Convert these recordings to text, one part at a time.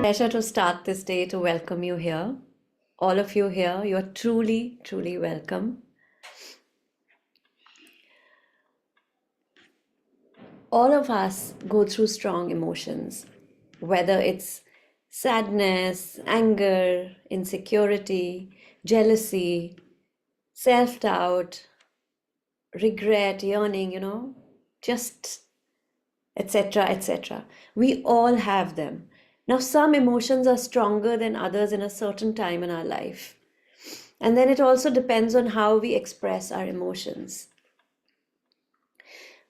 Pleasure to start this day to welcome you here. All of you here, you're truly, truly welcome. All of us go through strong emotions, whether it's sadness, anger, insecurity, jealousy, self doubt, regret, yearning, just etc., etc. We all have them. Now, some emotions are stronger than others in a certain time in our life. And then it also depends on how we express our emotions.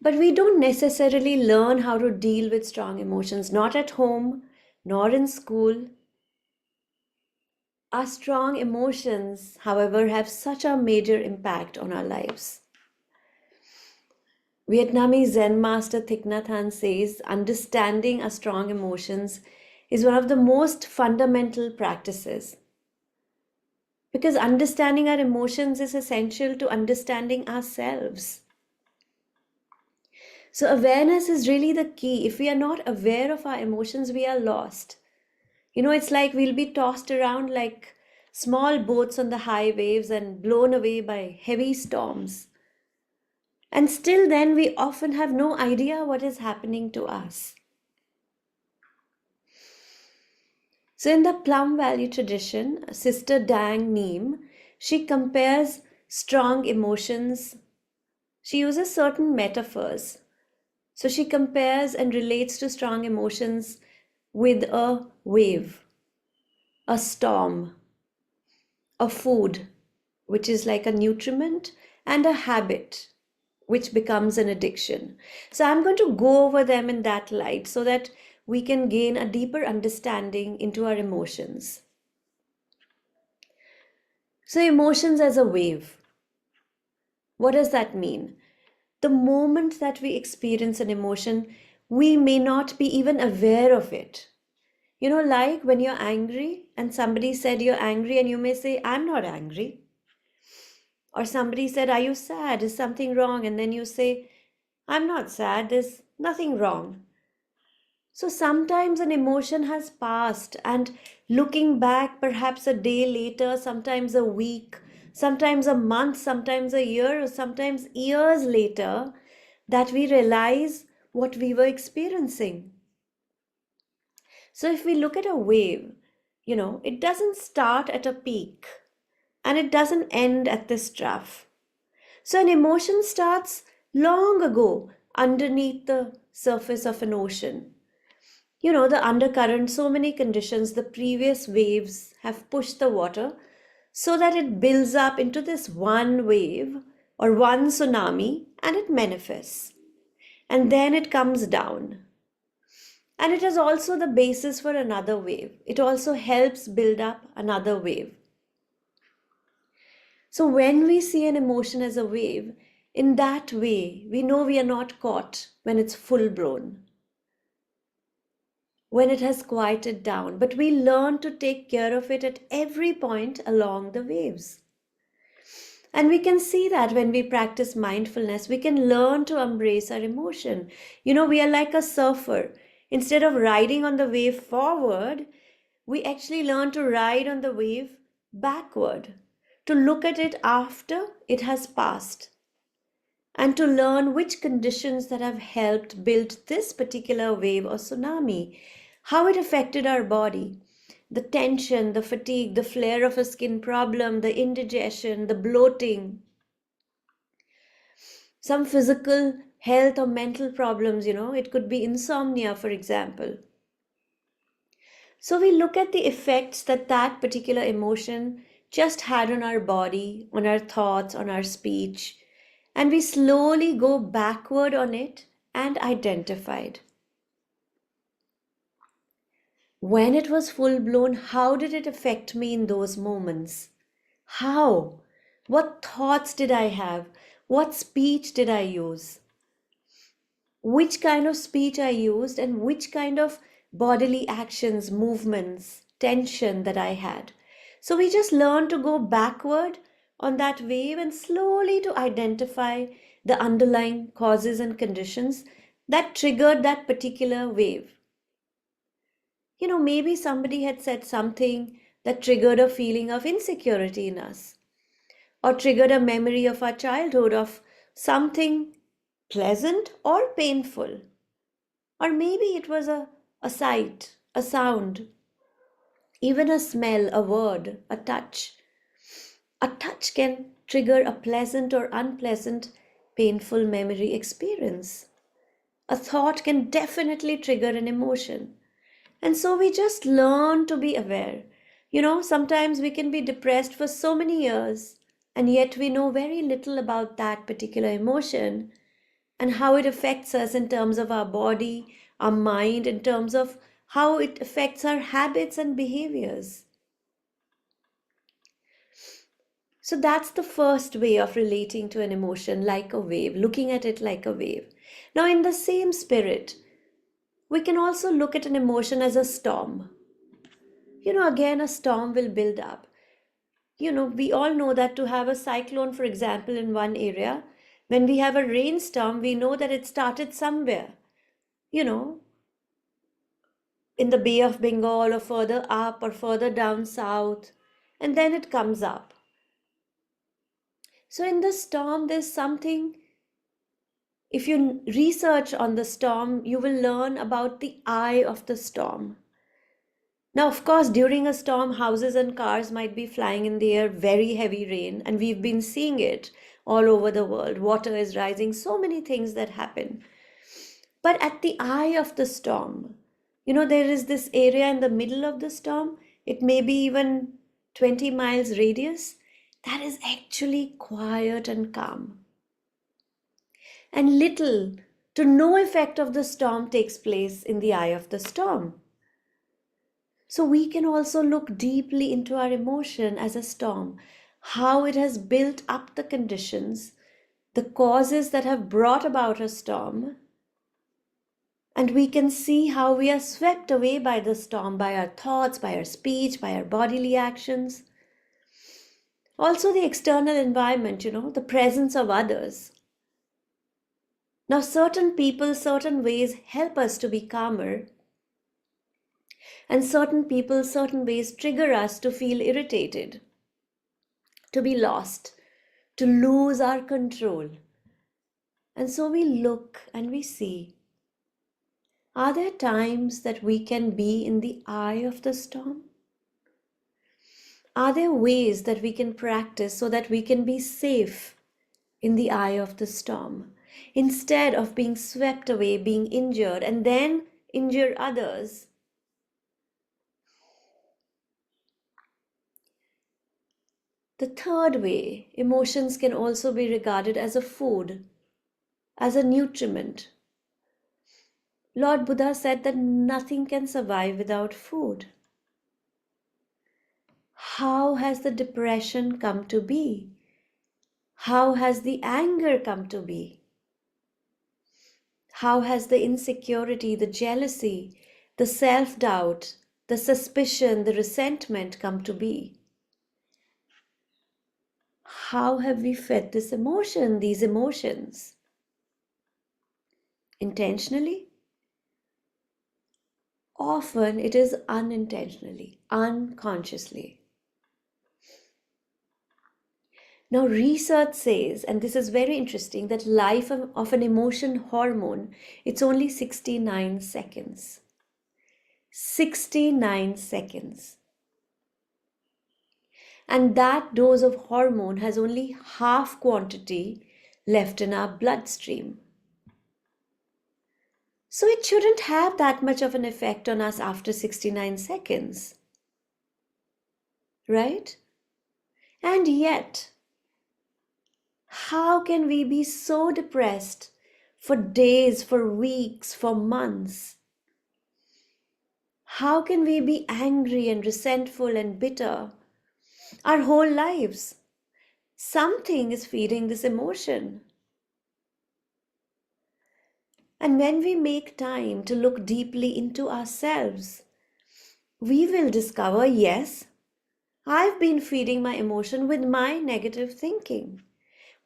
But we don't necessarily learn how to deal with strong emotions, not at home, nor in school. Our strong emotions, however, have such a major impact on our lives. Vietnamese Zen master Thich Nhat Hanh says, understanding our strong emotions is one of the most fundamental practices. Because understanding our emotions is essential to understanding ourselves. So awareness is really the key. If we are not aware of our emotions, we are lost. It's like we'll be tossed around like small boats on the high waves and blown away by heavy storms. And still then we often have no idea what is happening to us. So in the Plum Valley tradition, Sister Dang Neem, she compares strong emotions. She uses certain metaphors. So she compares and relates to strong emotions with a wave, a storm, a food, which is like a nutriment, and a habit, which becomes an addiction. So I'm going to go over them in that light so that we can gain a deeper understanding into our emotions. So emotions as a wave. What does that mean? The moment that we experience an emotion, we may not be even aware of it. Like when you're angry and somebody said you're angry and you may say, I'm not angry. Or somebody said, are you sad? Is something wrong? And then you say, I'm not sad. There's nothing wrong. So sometimes an emotion has passed, and looking back, perhaps a day later, sometimes a week, sometimes a month, sometimes a year, or sometimes years later, that we realize what we were experiencing. So if we look at a wave, it doesn't start at a peak and it doesn't end at this trough. So an emotion starts long ago underneath the surface of an ocean. The undercurrent, so many conditions, the previous waves have pushed the water so that it builds up into this one wave or one tsunami and it manifests. And then it comes down. And it is also the basis for another wave. It also helps build up another wave. So when we see an emotion as a wave, in that way, we know we are not caught when it's full blown, when it has quieted down, but we learn to take care of it at every point along the waves. And we can see that when we practice mindfulness, we can learn to embrace our emotion. We are like a surfer. Instead of riding on the wave forward, we actually learn to ride on the wave backward, to look at it after it has passed, and to learn which conditions that have helped build this particular wave or tsunami, how it affected our body, the tension, the fatigue, the flare of a skin problem, the indigestion, the bloating, some physical health or mental problems, it could be insomnia, for example. So we look at the effects that that particular emotion just had on our body, on our thoughts, on our speech, and we slowly go backward on it and identify it. When it was full blown, how did it affect me in those moments? How? What thoughts did I have? What speech did I use? Which kind of speech I used and which kind of bodily actions, movements, tension that I had. So we just learn to go backward on that wave and slowly to identify the underlying causes and conditions that triggered that particular wave. Maybe somebody had said something that triggered a feeling of insecurity in us, or triggered a memory of our childhood of something pleasant or painful. Or maybe it was a sight, a sound, even a smell, a word, a touch. A touch can trigger a pleasant or unpleasant, painful memory experience. A thought can definitely trigger an emotion. And so we just learn to be aware. Sometimes we can be depressed for so many years, and yet we know very little about that particular emotion and how it affects us in terms of our body, our mind, in terms of how it affects our habits and behaviors. So that's the first way of relating to an emotion, like a wave, looking at it like a wave. Now, in the same spirit, we can also look at an emotion as a storm. Again, a storm will build up. We all know that to have a cyclone, for example, in one area, when we have a rainstorm, we know that it started somewhere, you know, in the Bay of Bengal or further up or further down south, and then it comes up. So, in the storm, there's something, if you research on the storm, you will learn about the eye of the storm. Now, of course, during a storm, houses and cars might be flying in the air, very heavy rain, and we've been seeing it all over the world. Water is rising, so many things that happen. But at the eye of the storm, there is this area in the middle of the storm, it may be even 20 miles radius, that is actually quiet and calm. And little to no effect of the storm takes place in the eye of the storm. So we can also look deeply into our emotion as a storm, how it has built up the conditions, the causes that have brought about a storm, and we can see how we are swept away by the storm, by our thoughts, by our speech, by our bodily actions. Also, the external environment, the presence of others. Now, certain people, certain ways help us to be calmer, and certain people, certain ways trigger us to feel irritated, to be lost, to lose our control. And so we look and we see, are there times that we can be in the eye of the storm? Are there ways that we can practice so that we can be safe in the eye of the storm instead of being swept away, being injured, and then injure others? The third way, emotions can also be regarded as a food, as a nutriment. Lord Buddha said that nothing can survive without food. How has the depression come to be? How has the anger come to be? How has the insecurity, the jealousy, the self doubt, the suspicion, the resentment come to be? How have we fed this emotion, these emotions? Intentionally? Often it is unintentionally, unconsciously. Now, research says, and this is very interesting, that life of an emotion hormone, it's only 69 seconds. 69 seconds. And that dose of hormone has only half quantity left in our bloodstream. So it shouldn't have that much of an effect on us after 69 seconds. Right? And yet, how can we be so depressed for days, for weeks, for months? How can we be angry and resentful and bitter our whole lives? Something is feeding this emotion. And when we make time to look deeply into ourselves, we will discover, yes, I've been feeding my emotion with my negative thinking,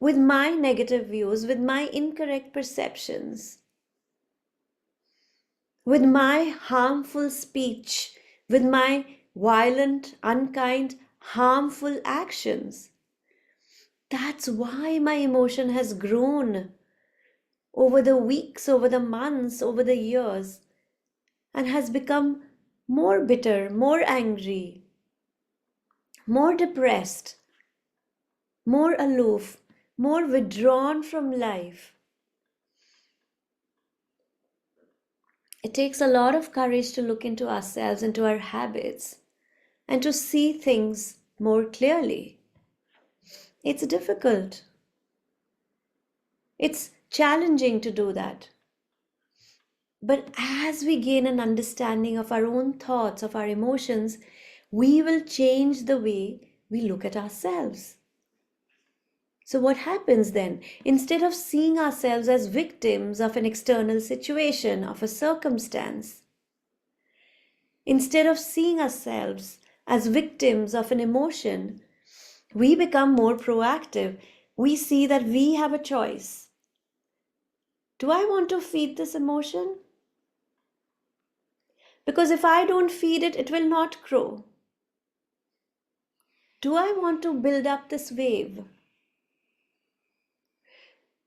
with my negative views, with my incorrect perceptions, with my harmful speech, with my violent, unkind, harmful actions. That's why my emotion has grown over the weeks, over the months, over the years, and has become more bitter, more angry, more depressed, more aloof, more withdrawn from life. It takes a lot of courage to look into ourselves, into our habits, and to see things more clearly. It's difficult. It's challenging to do that. But as we gain an understanding of our own thoughts, of our emotions, we will change the way we look at ourselves. So, what happens then? Instead of seeing ourselves as victims of an external situation, of a circumstance, instead of seeing ourselves as victims of an emotion, we become more proactive. We see that we have a choice. Do I want to feed this emotion? Because if I don't feed it, it will not grow. Do I want to build up this wave?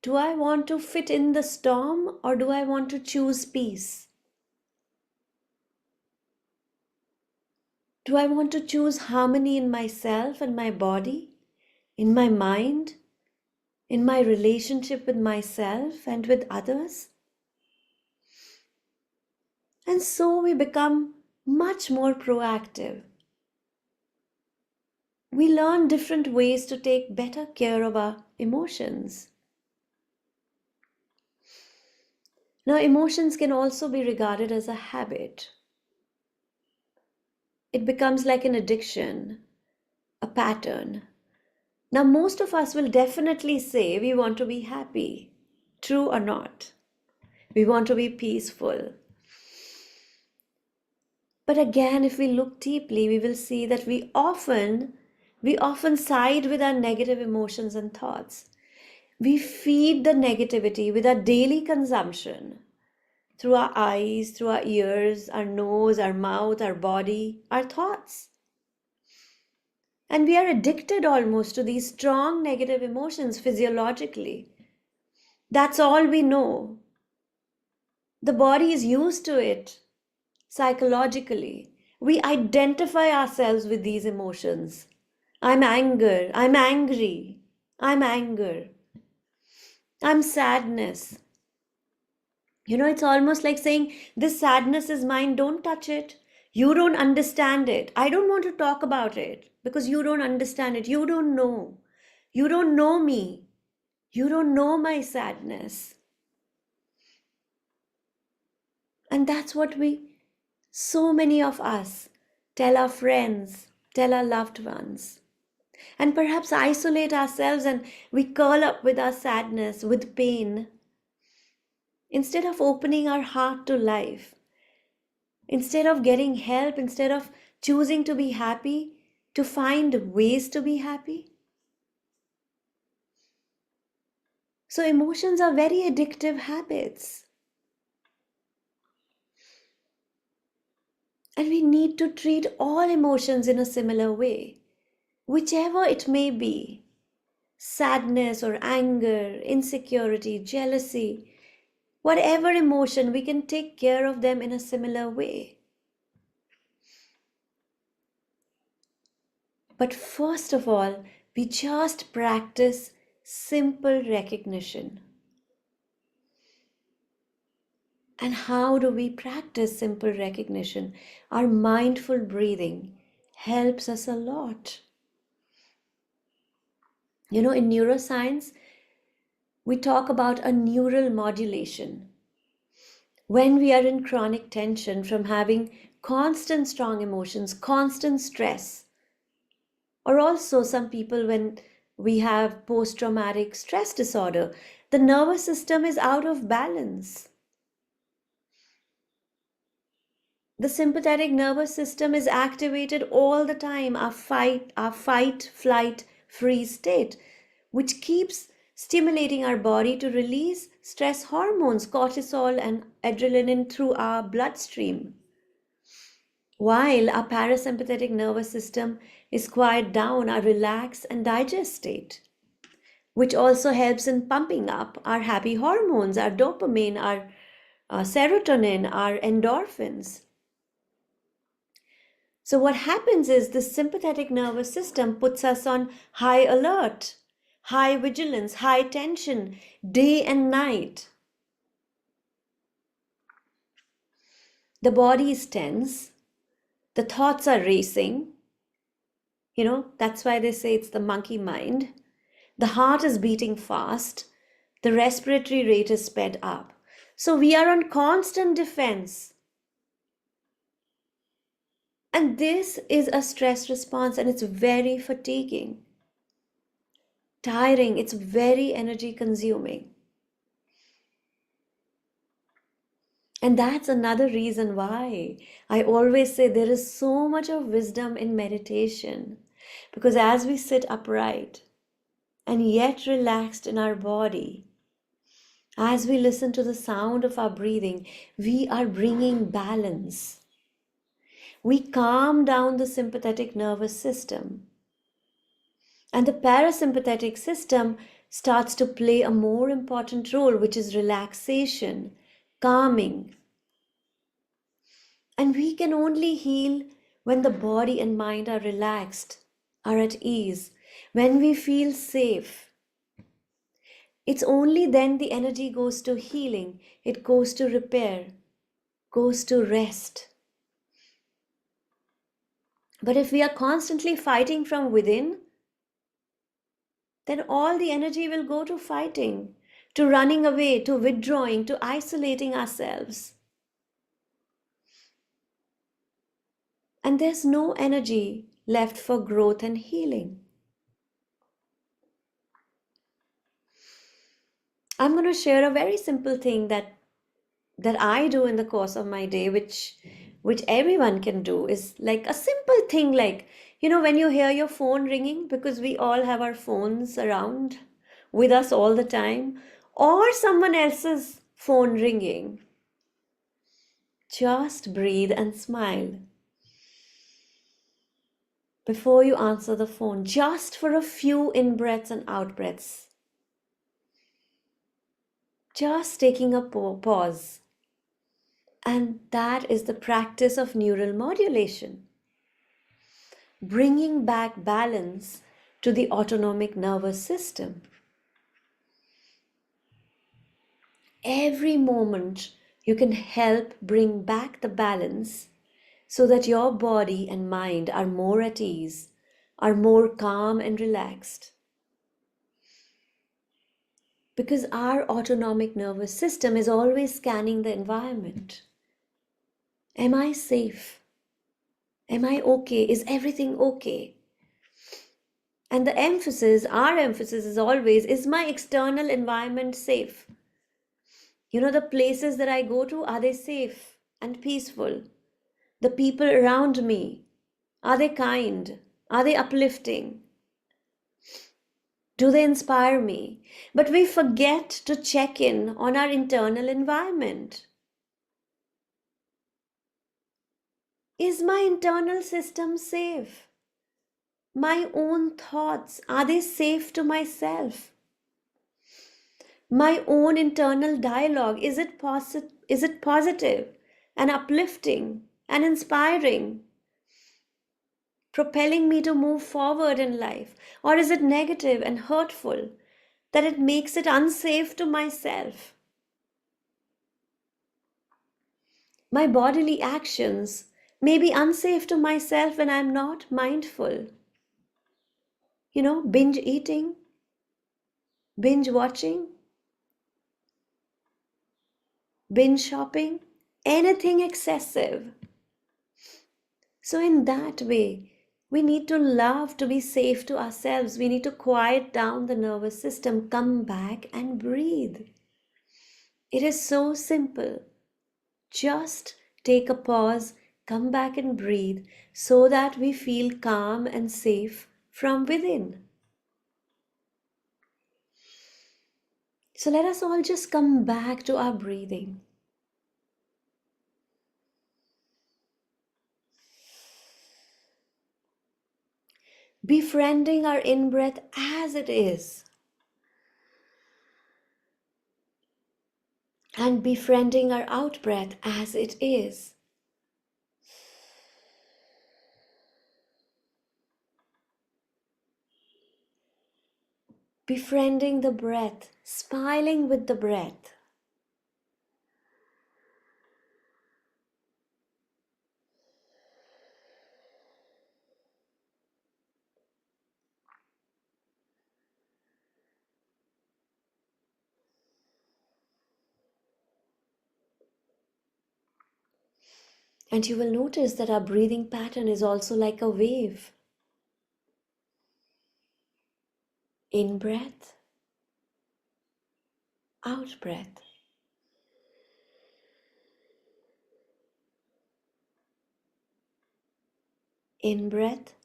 Do I want to fit in the storm, or do I want to choose peace? Do I want to choose harmony in myself and my body, in my mind, in my relationship with myself and with others? And so we become much more proactive. We learn different ways to take better care of our emotions. Now, emotions can also be regarded as a habit. It becomes like an addiction, a pattern. Now, most of us will definitely say we want to be happy, true or not. We want to be peaceful. But again, if we look deeply, we will see that we often side with our negative emotions and thoughts. We feed the negativity with our daily consumption through our eyes, through our ears, our nose, our mouth, our body, our thoughts. And we are addicted almost to these strong negative emotions physiologically. That's all we know. The body is used to it psychologically. We identify ourselves with these emotions. I'm anger, I'm angry, I'm anger, I'm sadness. It's almost like saying, this sadness is mine, don't touch it. You don't understand it. I don't want to talk about it because you don't understand it. You don't know. You don't know me. You don't know my sadness. And that's what so many of us, tell our friends, tell our loved ones. And perhaps isolate ourselves and we curl up with our sadness, with pain, instead of opening our heart to life. Instead of getting help, instead of choosing to be happy, to find ways to be happy. So, emotions are very addictive habits. And we need to treat all emotions in a similar way, whichever it may be, sadness or anger, insecurity, jealousy, whatever emotion, we can take care of them in a similar way. But first of all, we just practice simple recognition. And how do we practice simple recognition? Our mindful breathing helps us a lot. In neuroscience, we talk about a neural modulation. When we are in chronic tension from having constant strong emotions, constant stress, or also some people when we have post-traumatic stress disorder, the nervous system is out of balance. The sympathetic nervous system is activated all the time, our fight, flight, freeze state, which keeps stimulating our body to release stress hormones, cortisol and adrenaline, through our bloodstream, while our parasympathetic nervous system is quiet down, our relax and digest state, which also helps in pumping up our happy hormones, our dopamine, our serotonin, our endorphins. So, what happens is the sympathetic nervous system puts us on high alert, high vigilance, high tension, day and night. The body is tense, the thoughts are racing. That's why they say it's the monkey mind. The heart is beating fast, the respiratory rate is sped up. So, we are on constant defense. And this is a stress response, and it's very fatiguing, tiring, it's very energy consuming. And that's another reason why I always say there is so much of wisdom in meditation. Because as we sit upright and yet relaxed in our body, as we listen to the sound of our breathing, we are bringing balance. We calm down the sympathetic nervous system. And the parasympathetic system starts to play a more important role, which is relaxation, calming. And we can only heal when the body and mind are relaxed, are at ease, when we feel safe. It's only then the energy goes to healing, it goes to repair, goes to rest. But if we are constantly fighting from within, then all the energy will go to fighting, to running away, to withdrawing, to isolating ourselves. And there's no energy left for growth and healing. I'm going to share a very simple thing that I do in the course of my day, which everyone can do, is like a simple thing, like when you hear your phone ringing, because we all have our phones around with us all the time, or someone else's phone ringing, just breathe and smile before you answer the phone, just for a few in breaths and out breaths, just taking a pause. And that is the practice of neural modulation, bringing back balance to the autonomic nervous system. Every moment you can help bring back the balance so that your body and mind are more at ease, are more calm and relaxed. Because our autonomic nervous system is always scanning the environment. Am I safe? Am I okay? Is everything okay? And our emphasis is always, is my external environment safe? The places that I go to, are they safe and peaceful? The people around me, are they kind? Are they uplifting? Do they inspire me? But we forget to check in on our internal environment. Is my internal system safe? My own thoughts, are they safe to myself? My own internal dialogue, is it positive and uplifting and inspiring, propelling me to move forward in life? Or is it negative and hurtful, that it makes it unsafe to myself? My bodily actions may be unsafe to myself when I'm not mindful. Binge eating, binge watching, binge shopping, anything excessive. So, in that way, we need to love to be safe to ourselves. We need to quiet down the nervous system, come back and breathe. It is so simple. Just take a pause, come back and breathe so that we feel calm and safe from within. So let us all just come back to our breathing. Befriending our in-breath as it is. And befriending our out-breath as it is. Befriending the breath, smiling with the breath. And you will notice that our breathing pattern is also like a wave. In breath, out breath. In breath,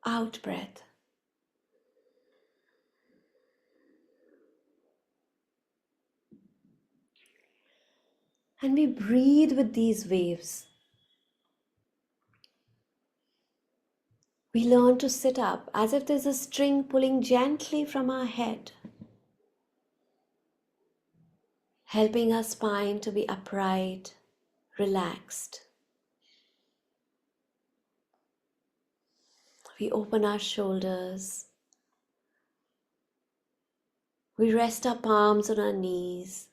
out breath. And we breathe with these waves. We learn to sit up as if there's a string pulling gently from our head, helping our spine to be upright, relaxed. We open our shoulders. We rest our palms on our knees.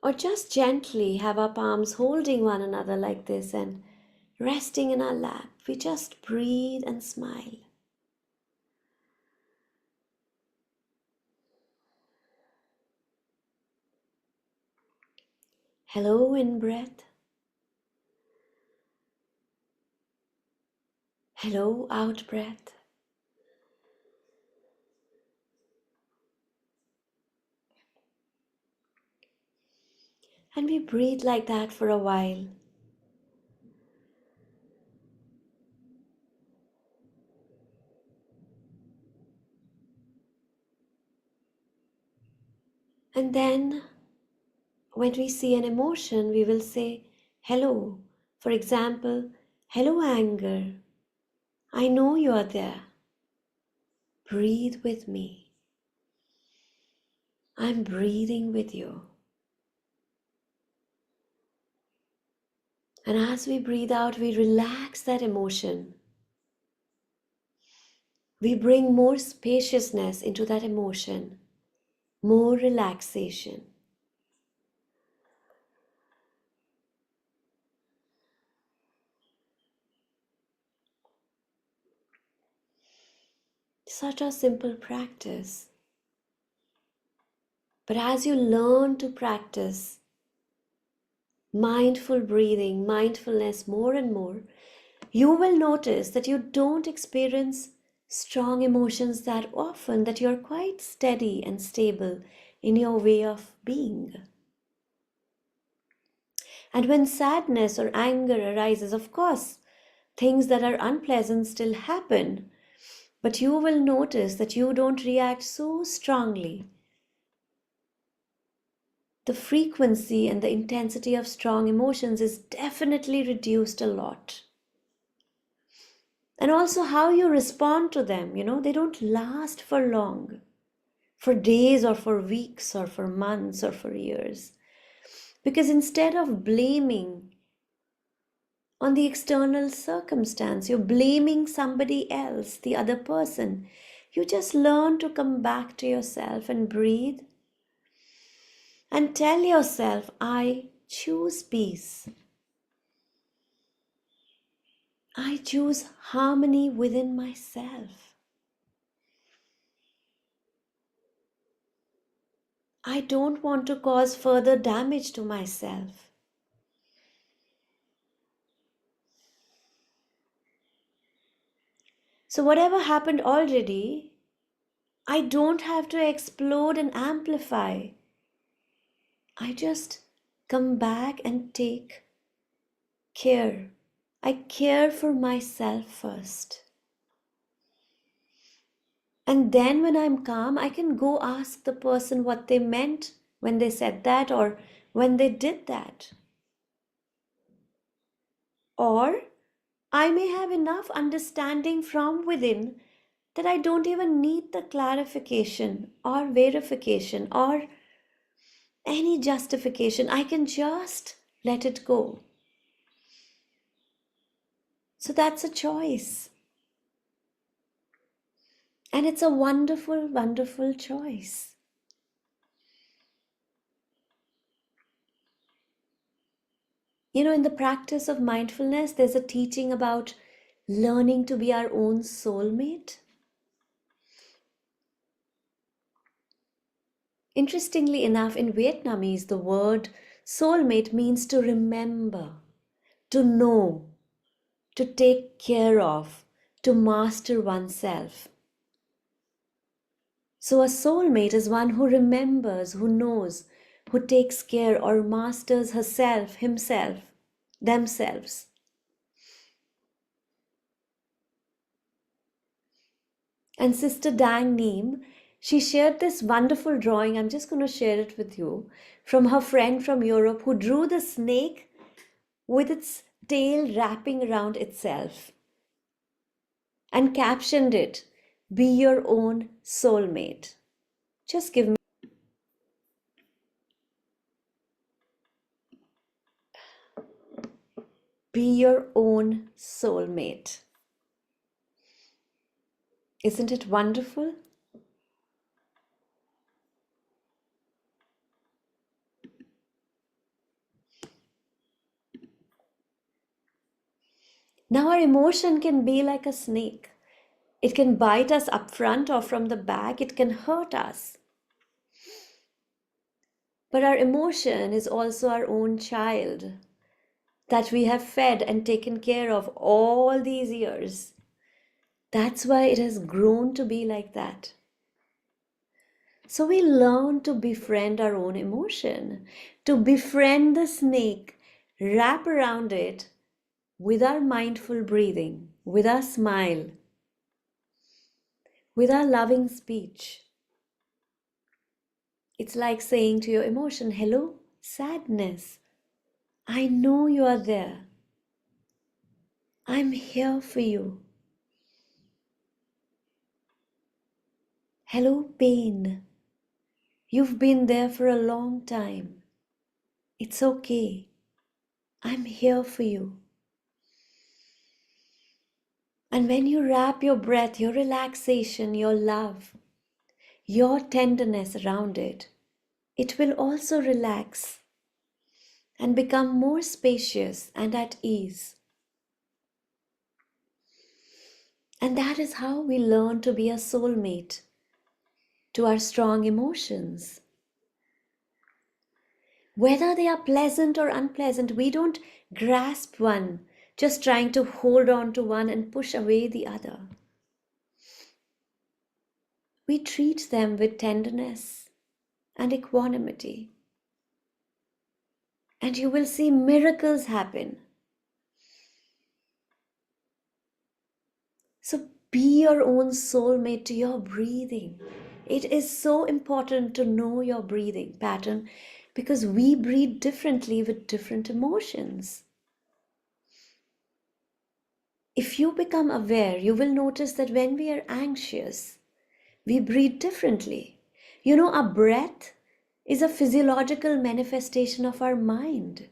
Or just gently have our palms holding one another like this and resting in our lap. We just breathe and smile. Hello, in breath. Hello, out breath. And we breathe like that for a while. And then when we see an emotion, we will say, hello. For example, hello, anger. I know you are there. Breathe with me. I'm breathing with you. And as we breathe out, we relax that emotion. We bring more spaciousness into that emotion, more relaxation. Such a simple practice. But as you learn to practice mindful breathing, mindfulness more and more, you will notice that you don't experience strong emotions that often, that you're quite steady and stable in your way of being. And when sadness or anger arises, of course, things that are unpleasant still happen, but you will notice that you don't react so strongly. The frequency and the intensity of strong emotions is definitely reduced a lot. And also how you respond to them, they don't last for long, for days or for weeks or for months or for years. Because instead of blaming on the external circumstance, you're blaming somebody else, the other person. You just learn to come back to yourself and breathe and tell yourself, I choose peace. I choose harmony within myself. I don't want to cause further damage to myself. So whatever happened already, I don't have to explode and amplify. I just come back and take care I care for myself first. And then when I'm calm, I can go ask the person what they meant when they said that or when they did that. Or I may have enough understanding from within that I don't even need the clarification or verification or any justification. I can just let it go. So that's a choice. And it's a wonderful, wonderful choice. In the practice of mindfulness, there's a teaching about learning to be our own soulmate. Interestingly enough, in Vietnamese, the word soulmate means to remember, to know, to take care of, to master oneself. So, a soulmate is one who remembers, who knows, who takes care or masters herself, himself, themselves. And Sister Dang Neem, she shared this wonderful drawing. I'm just going to share it with you from her friend from Europe who drew the snake with its tail wrapping around itself and captioned it, "Be your own soulmate." Just give me. Be your own soulmate. Isn't it wonderful? Now, our emotion can be like a snake. It can bite us up front or from the back, it can hurt us. But our emotion is also our own child that we have fed and taken care of all these years. That's why it has grown to be like that. So we learn to befriend our own emotion, to befriend the snake, wrap around it with our mindful breathing, with our smile, with our loving speech. It's like saying to your emotion, "Hello, sadness. I know you are there. I'm here for you. Hello, pain. You've been there for a long time. It's okay. I'm here for you." And when you wrap your breath, your relaxation, your love, your tenderness around it, it will also relax and become more spacious and at ease. And that is how we learn to be a soulmate to our strong emotions. Whether they are pleasant or unpleasant, we don't grasp one, just trying to hold on to one and push away the other. We treat them with tenderness and equanimity. And you will see miracles happen. So be your own soulmate to your breathing. It is so important to know your breathing pattern because we breathe differently with different emotions. If you become aware, you will notice that when we are anxious, we breathe differently. Our breath is a physiological manifestation of our mind.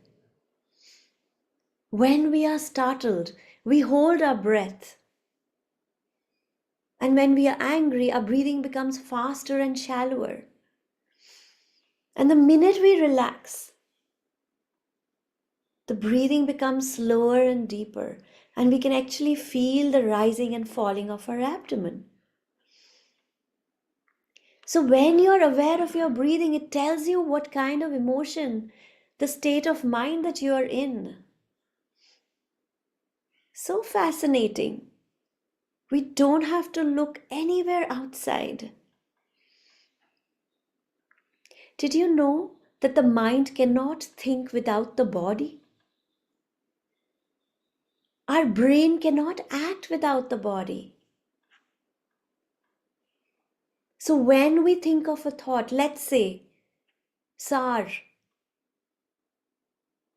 When we are startled, we hold our breath. And when we are angry, our breathing becomes faster and shallower. And the minute we relax, the breathing becomes slower and deeper, and we can actually feel the rising and falling of our abdomen. So, when you're aware of your breathing, it tells you what kind of emotion, the state of mind that you are in. So fascinating. We don't have to look anywhere outside. Did you know that the mind cannot think without the body? Our brain cannot act without the body. So when we think of a thought, let's say, sour,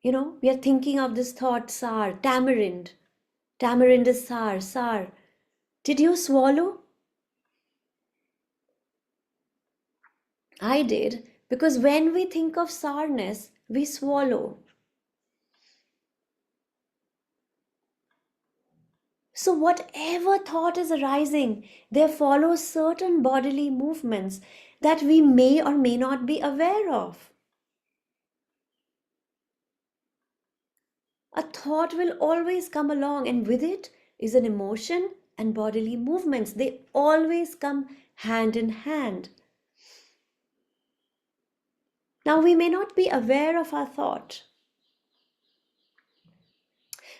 we are thinking of this thought, sour, tamarind. Tamarind is sour, sour. Did you swallow? I did, because when we think of sourness, we swallow. So, whatever thought is arising, there follows certain bodily movements that we may or may not be aware of. A thought will always come along, and with it is an emotion and bodily movements. They always come hand in hand. Now, we may not be aware of our thought,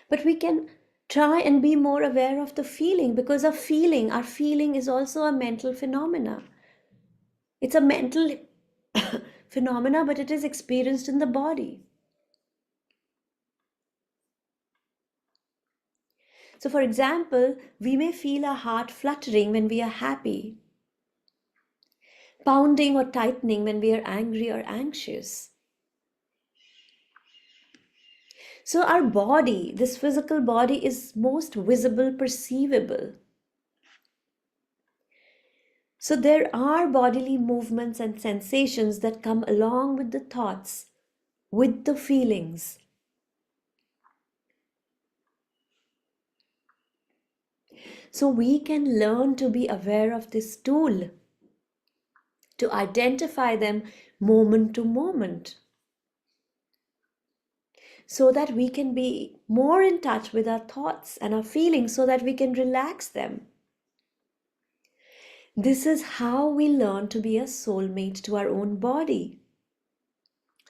but we can try and be more aware of the feeling, because our feeling is also a mental phenomena. It's a mental phenomena, but it is experienced in the body. So, for example, we may feel our heart fluttering when we are happy, pounding or tightening when we are angry or anxious. So, our body, this physical body, is most visible, perceivable. So, there are bodily movements and sensations that come along with the thoughts, with the feelings. So, we can learn to be aware of this tool, to identify them moment to moment, so that we can be more in touch with our thoughts and our feelings, so that we can relax them. This is how we learn to be a soulmate to our own body,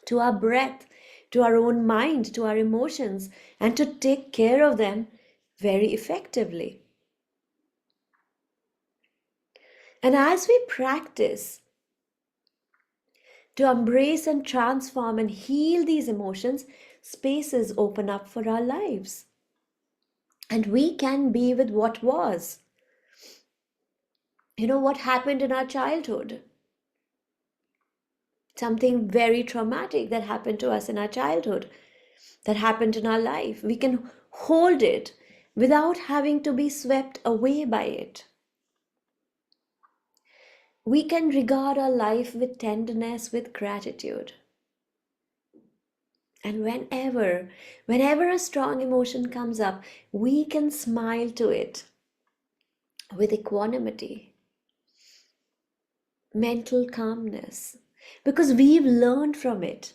to our breath, to our own mind, to our emotions, and to take care of them very effectively. And as we practice to embrace and transform and heal these emotions, spaces open up for our lives. And we can be with what was. What happened in our childhood? Something very traumatic that happened to us in our childhood, that happened in our life. We can hold it without having to be swept away by it. We can regard our life with tenderness, with gratitude. And whenever a strong emotion comes up, we can smile to it with equanimity, mental calmness, because we've learned from it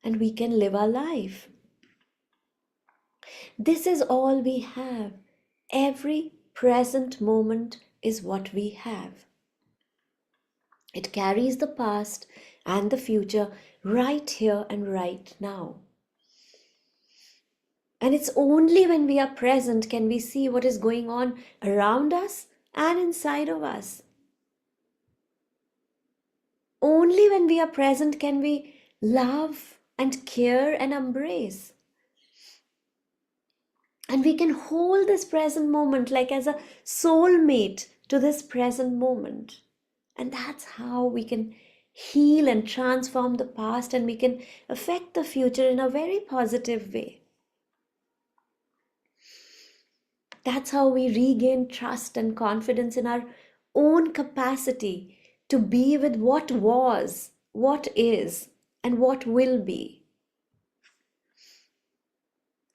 and we can live our life. This is all we have. Every present moment is what we have. It carries the past and the future right here and right now. And it's only when we are present can we see what is going on around us and inside of us. Only when we are present can we love and care and embrace. And we can hold this present moment like as a soulmate to this present moment. And that's how we can heal and transform the past, and we can affect the future in a very positive way. That's how we regain trust and confidence in our own capacity to be with what was, what is, and what will be.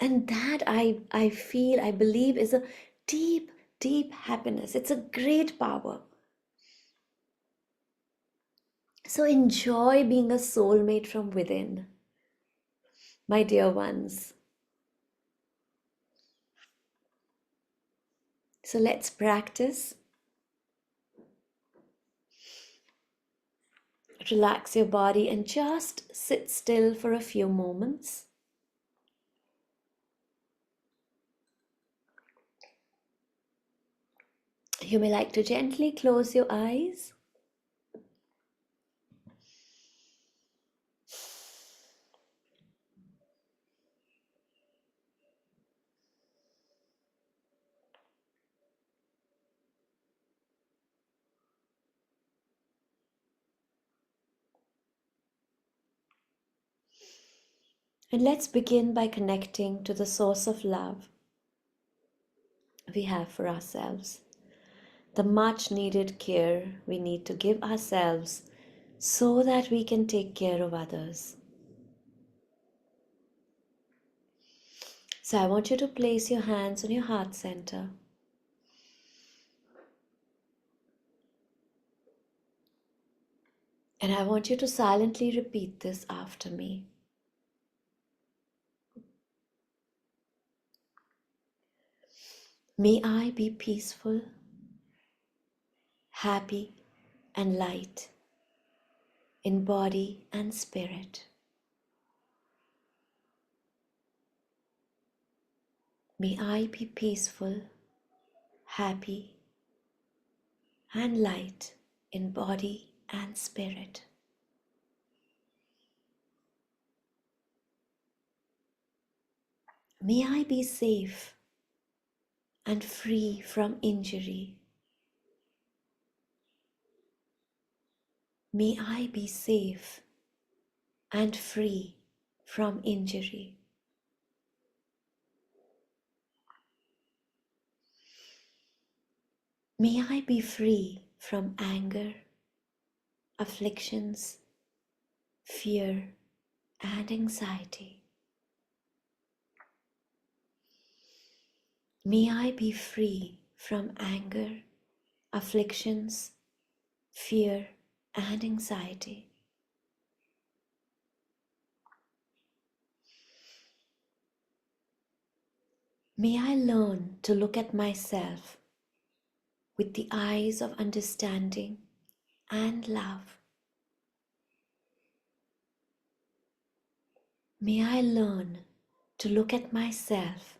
And that I feel, I believe, is a deep, deep happiness. It's a great power. So enjoy being a soulmate from within, my dear ones. So let's practice. Relax your body and just sit still for a few moments. You may like to gently close your eyes. And let's begin by connecting to the source of love we have for ourselves, the much needed care we need to give ourselves so that we can take care of others. So I want you to place your hands on your heart center. And I want you to silently repeat this after me. May I be peaceful, happy, and light in body and spirit. May I be peaceful, happy, and light in body and spirit. May I be safe and free from injury. May I be safe and free from injury. May I be free from anger, afflictions, fear, and anxiety. May I be free from anger, afflictions, fear, and anxiety. May I learn to look at myself with the eyes of understanding and love. May I learn to look at myself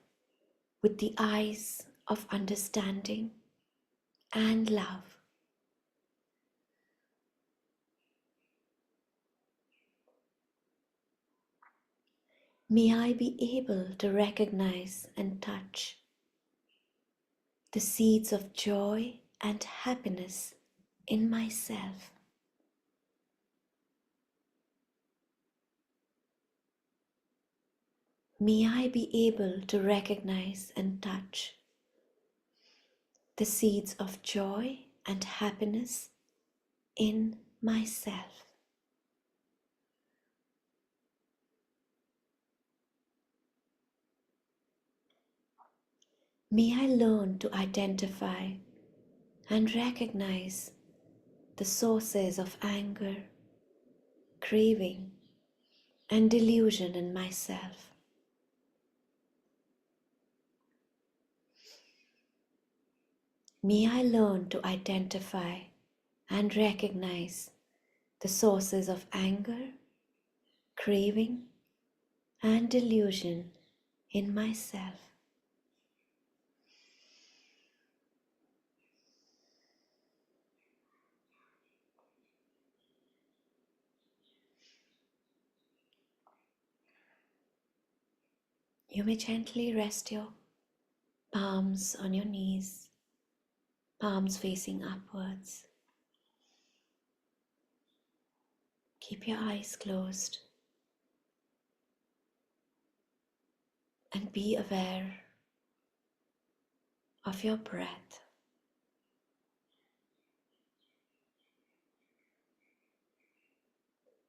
with the eyes of understanding and love. May I be able to recognize and touch the seeds of joy and happiness in myself. May I be able to recognize and touch the seeds of joy and happiness in myself. May I learn to identify and recognize the sources of anger, craving, and delusion in myself. May I learn to identify and recognize the sources of anger, craving, and delusion in myself. You may gently rest your palms on your knees, palms facing upwards. Keep your eyes closed and be aware of your breath.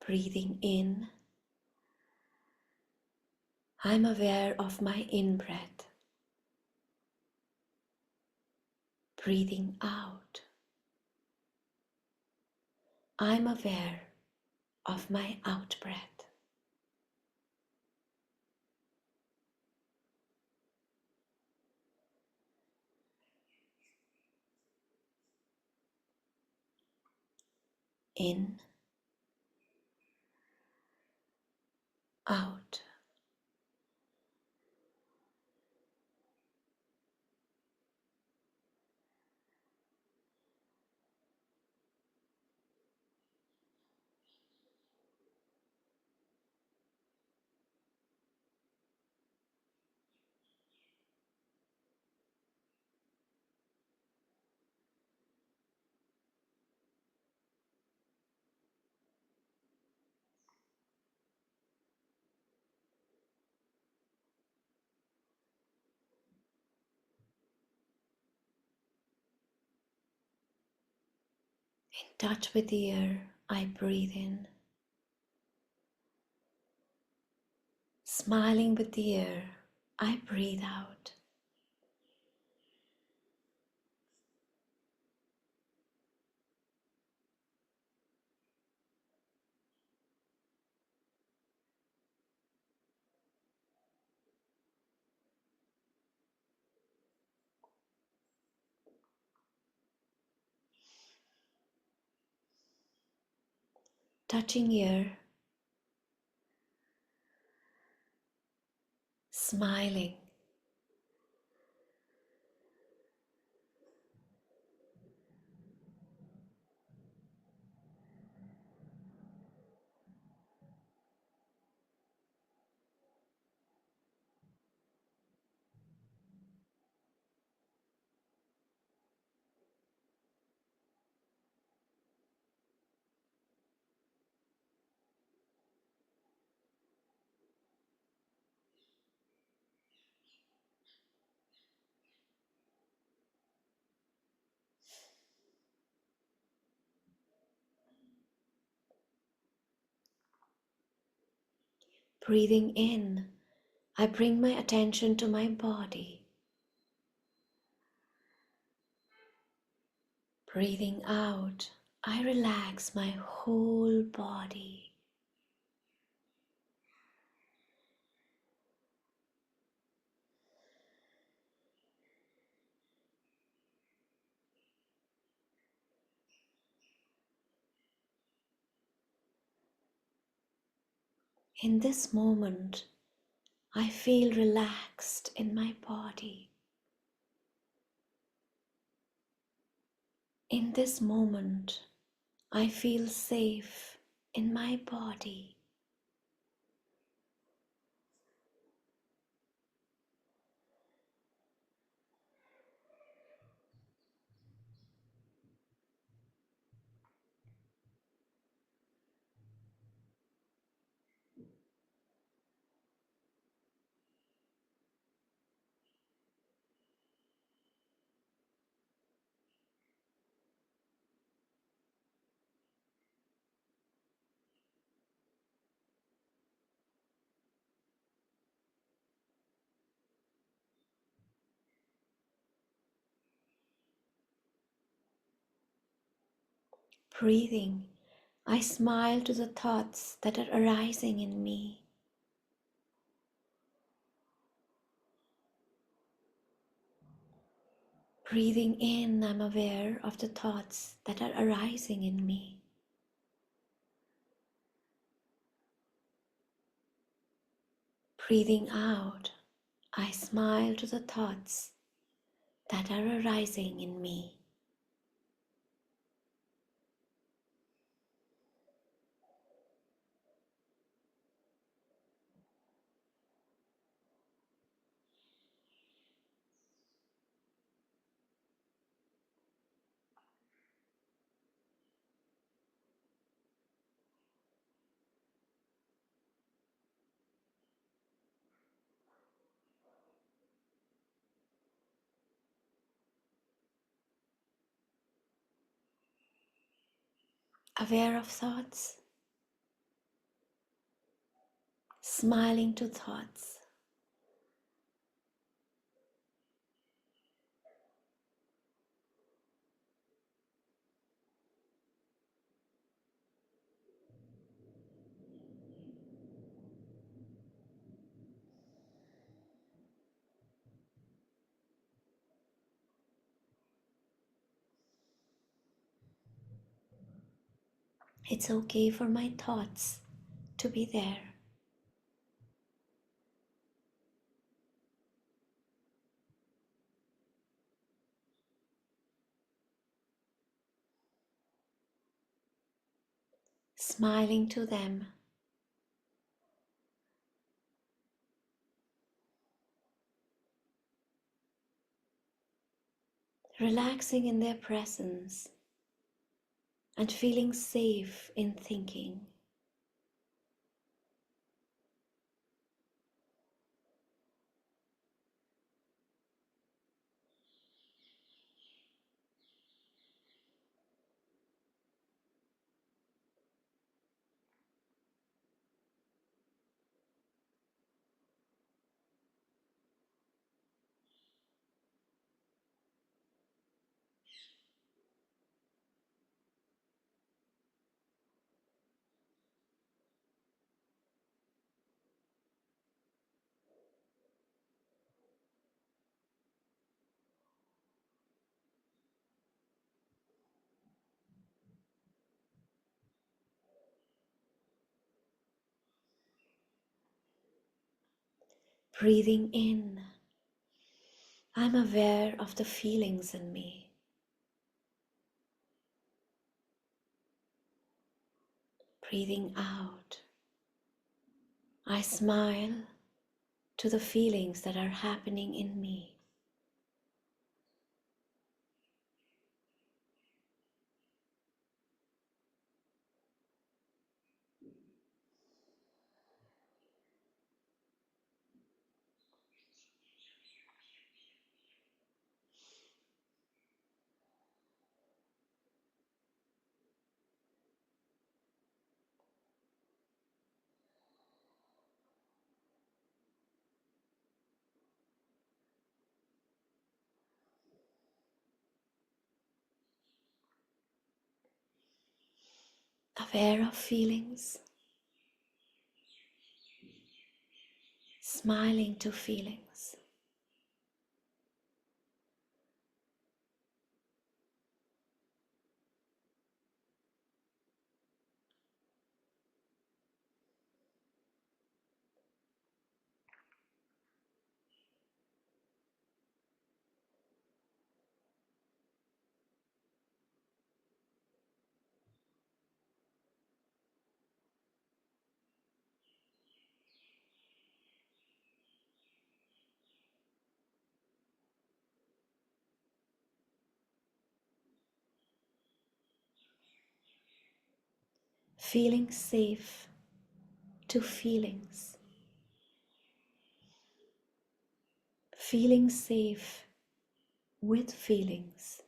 Breathing in, I'm aware of my in-breath. Breathing out, I'm aware of my out-breath. In, out. In touch with the air, I breathe in. Smiling with the air, I breathe out. Touching air, smiling. Breathing in, I bring my attention to my body. Breathing out, I relax my whole body. In this moment, I feel relaxed in my body. In this moment, I feel safe in my body. Breathing, I smile to the thoughts that are arising in me. Breathing in, I'm aware of the thoughts that are arising in me. Breathing out, I smile to the thoughts that are arising in me. Aware of thoughts, smiling to thoughts. It's okay for my thoughts to be there. Smiling to them, relaxing in their presence, and feeling safe in thinking. Breathing in, I'm aware of the feelings in me. Breathing out, I smile to the feelings that are happening in me. Aware of feelings, smiling to feelings. Feeling safe to feelings. Feeling safe with feelings.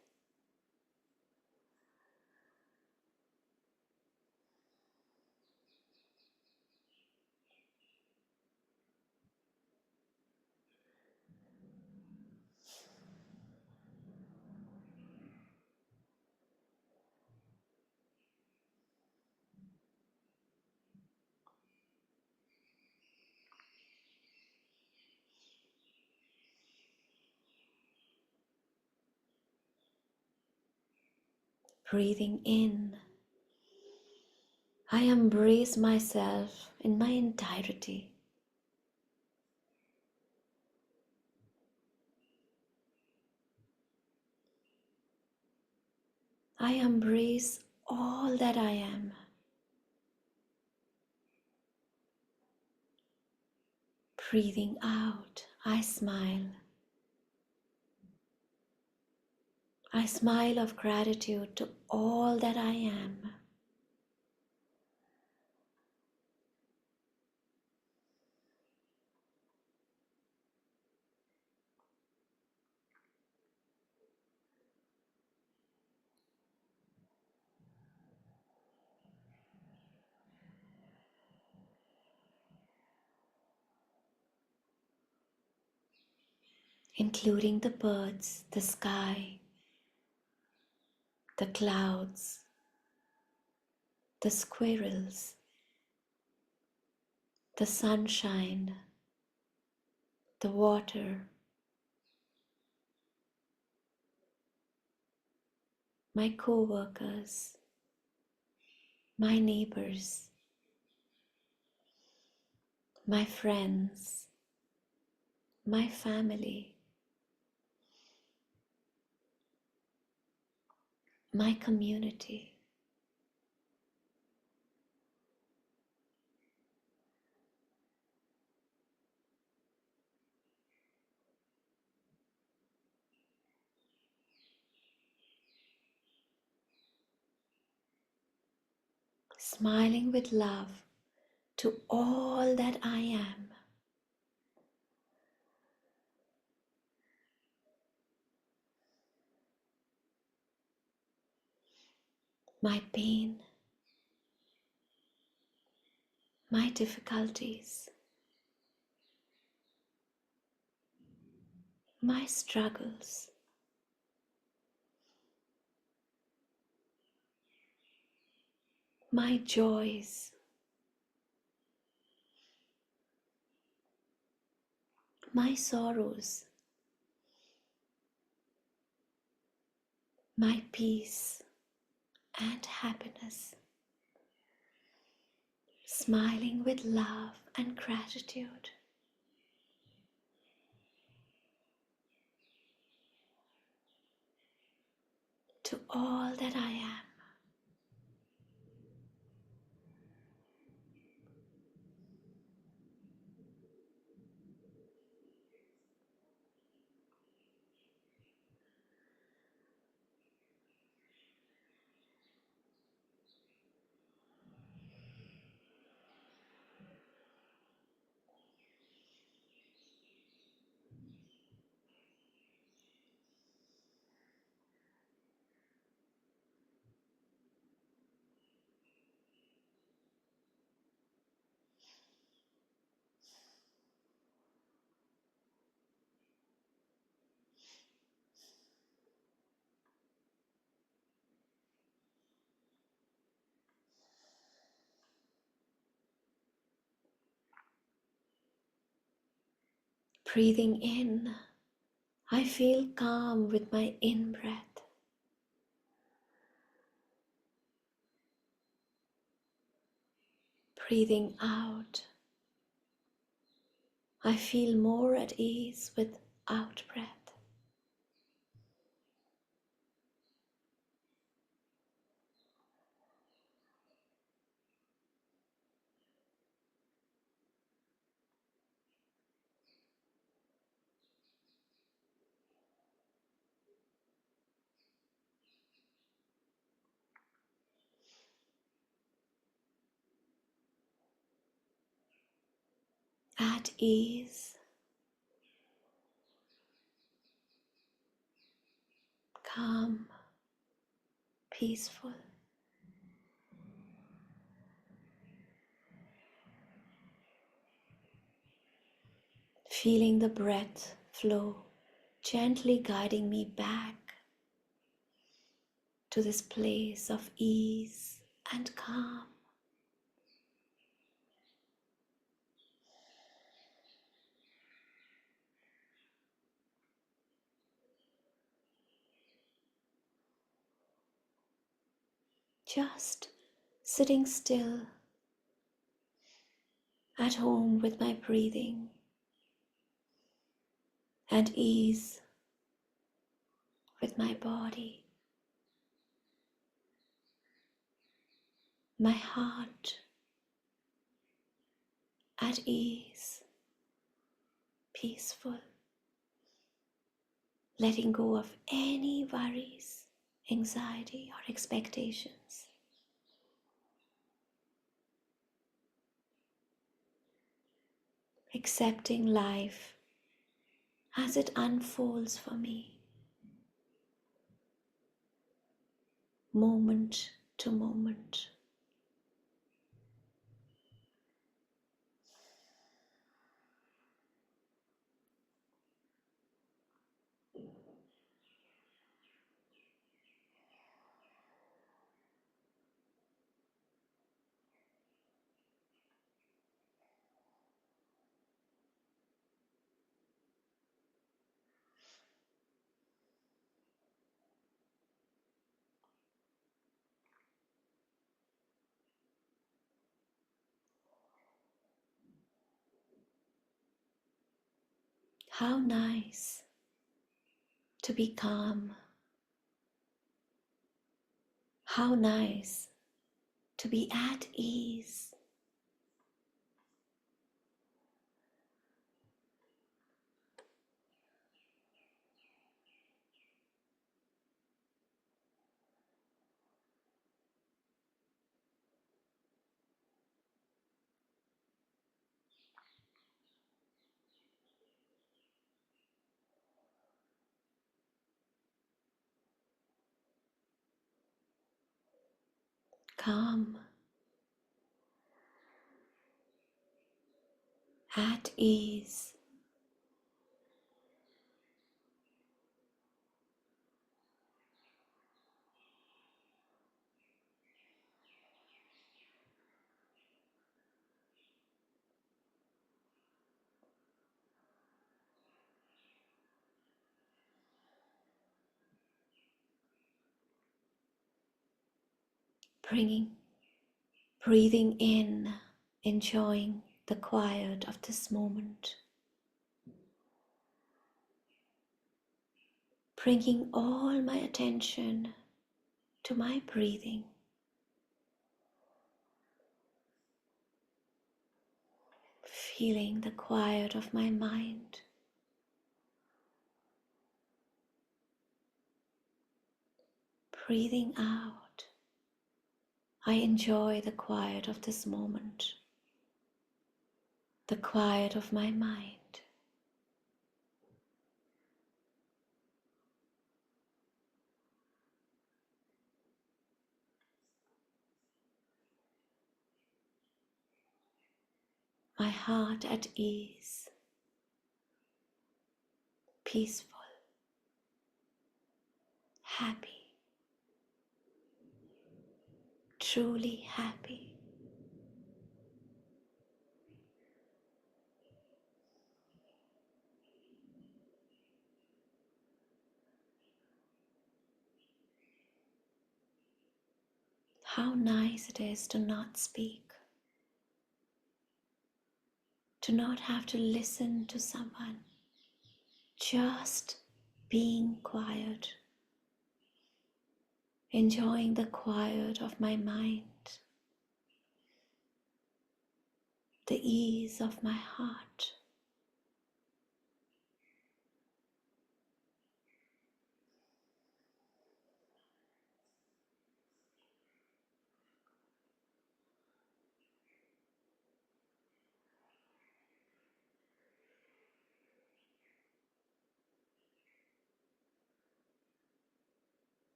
Breathing in, I embrace myself in my entirety. I embrace all that I am. Breathing out, I smile. I smile of gratitude to all that I am. Including the birds, the sky, the clouds, the squirrels, the sunshine, the water, my co-workers, my neighbors, my friends, my family, my community. Smiling with love to all that I am. My pain, my difficulties, my struggles, my joys, my sorrows, my peace and happiness. Smiling with love and gratitude. to all that I am. Breathing in, I feel calm with my in-breath. Breathing out, I feel more at ease with out-breath. At ease, calm, peaceful. Feeling the breath flow, gently guiding me back to this place of ease and calm. Just sitting still, at home with my breathing, at ease with my body, my heart at ease, peaceful, letting go of any worries, anxiety, or expectations. Accepting life as it unfolds for me, moment to moment. How nice to be calm. How nice to be at ease. Calm, at ease. Breathing in, enjoying the quiet of this moment. Bringing all my attention to my breathing. Feeling the quiet of my mind. Breathing out, I enjoy the quiet of this moment, the quiet of my mind. My heart at ease, peaceful, happy, truly happy. How nice it is to not speak, to not have to listen to someone, just being quiet, enjoying the quiet of my mind, the ease of my heart.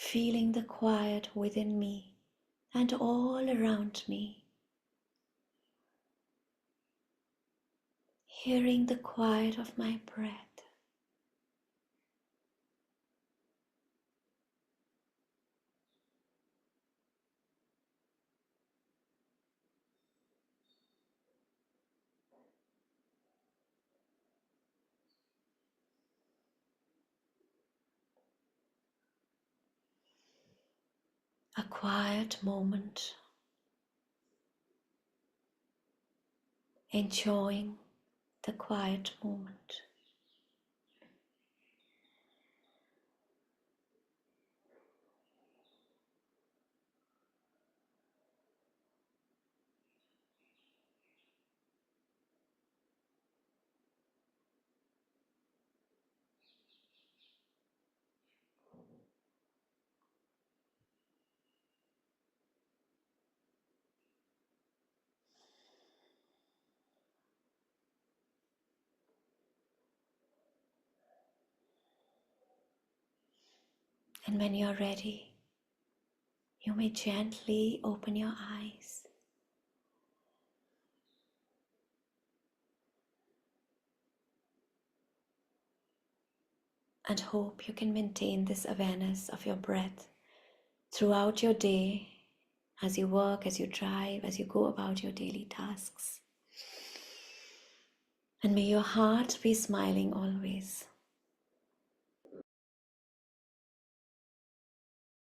Feeling the quiet within me and all around me. Hearing the quiet of my breath. A quiet moment. Enjoying the quiet moment. And when you're ready, you may gently open your eyes. And hope you can maintain this awareness of your breath throughout your day, as you work, as you drive, as you go about your daily tasks. And may your heart be smiling always.